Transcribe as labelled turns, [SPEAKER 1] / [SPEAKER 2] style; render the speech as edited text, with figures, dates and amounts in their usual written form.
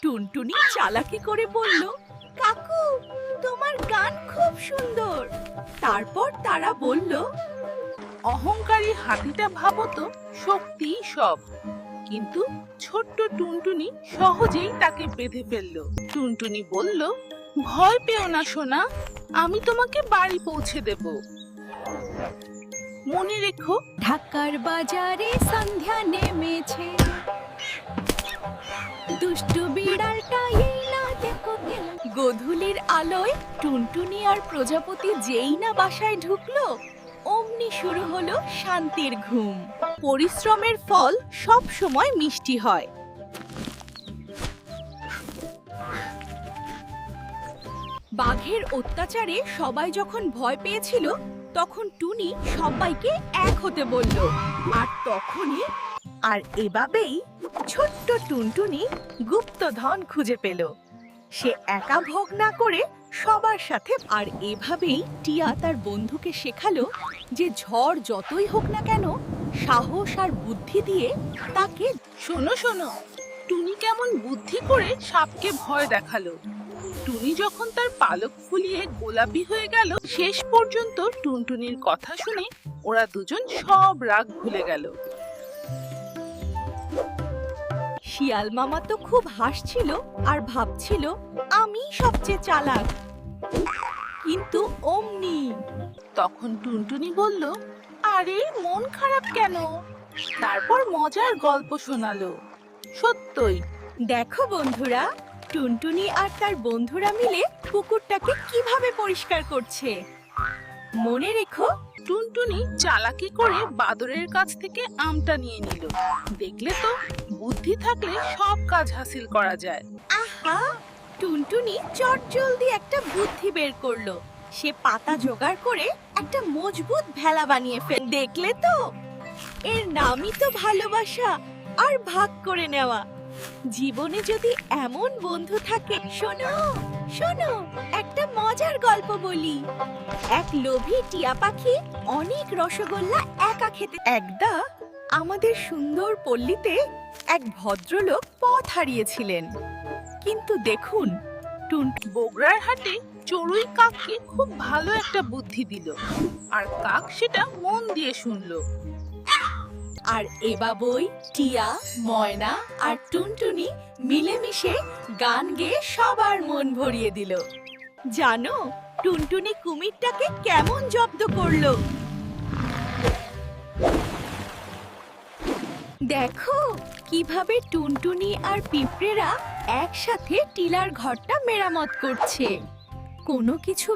[SPEAKER 1] টুনটুনি চালাকি করে বলল, কাকু, তোমার গান খুব সুন্দর। তারপর তারা বলল,
[SPEAKER 2] অহংকারী হাতিটা ভাবতো শক্তি সব, কিন্তু ছোট্ট টুনটুনি সহজেই তাকে বেঁধে ফেললো। টুনটুনি বলল, ভয় পেও না সোনা, আমি তোমাকে বাড়ি পৌঁছে দেব। মনে রেখো,
[SPEAKER 1] ঢাকার বাজারে সন্ধ্যা নেমেছে, দুষ্টু বিড়ালটা এই না দেখো খেলা। গোধূলির আলোয় টুনটুনি আর প্রজাপতি যেই না বাসায় ঢুকলো, অমনি শুরু হলো শান্তির ঘুম। পরিশ্রমের ফল সব সময় মিষ্টি হয়। বাঘের অত্যাচারে সবাই যখন ভয় পেয়েছিল, তখন টুনি সবাইকে এক হতে বলল। আর এভাবেই ছোট্ট টুনটুনি গুপ্তধন খুঁজে পেল। সে একা ভোগ না করে সবার সাথে। আর এভাবেই টিয়া তার বন্ধুকে শেখালো যে ঝড় যতই হোক না কেন, সাহস আর বুদ্ধি দিয়ে তাকে।
[SPEAKER 2] শোনো শোনো, টুনি কেমন বুদ্ধি করে সাপকে ভয় দেখালো। টুনি যখন তার পালক ফুলিয়ে গোলাপি হয়ে গেল, শেষ পর্যন্ত টুনটুনির কথা শুনে ওরা দুজন সব রাগ ভুলে গেল।
[SPEAKER 1] শিয়াল মামা তো খুব হাসছিল আর ভাবছিল আমি সবচেয়ে চালাক। কিন্তু অমনি
[SPEAKER 2] তখন টুনটুনি বলল, আরে মন খারাপ কেন? তারপর মজার গল্প শোনালো। সত্যই,
[SPEAKER 1] দেখো বন্ধুরা, টুনটুনি আর তার বন্ধুরা মিলে পুকুরটাকে কিভাবে পরিষ্কার করছে। মনে রেখো,
[SPEAKER 2] টুনটুনি চালাকি করে বাদরের কাছ থেকে আমটা নিয়ে নিল। দেখলে তো, বুদ্ধি থাকলে সব কাজ হাসিল করা যায়।
[SPEAKER 1] আহা, টুনটুনি চটজলদি একটা বুদ্ধি বের করলো। সে পাতা জোগাড় করে একটা মজবুত ভেলা বানিয়ে দেখলে তো, এর নামই তো ভালোবাসা আর ভাগ করে নেওয়া। জীবনে যদি এমন বন্ধু থাকে। শোনো শোনো, একটা মজার গল্প বলি। এক লোভী টিয়া পাখি অনেক রসগোল্লা একা খেতে। একদা আমাদের সুন্দর পল্লীতে এক ভদ্রলোক পথ হারিয়েছিলেন। কিন্তু দেখুন,
[SPEAKER 2] বগুড়ার হাটে চড়ুই কাককে খুব ভালো একটা বুদ্ধি দিল, আর কাক সেটা মন দিয়ে শুনলো।
[SPEAKER 1] আর এভাবেই টিয়া, ময়না আর টুনটুনি মিলেমিশে গান গেয়ে সবার মন ভরিয়ে দিল। জানো, টুনটুনি কুমিরটাকে কেমন জব্দ করলো। দেখো কিভাবে টুনটুনি আর পিঁপড়েরা একসাথে টিলার ঘরটা মেরামত করছে। কোনো কিছু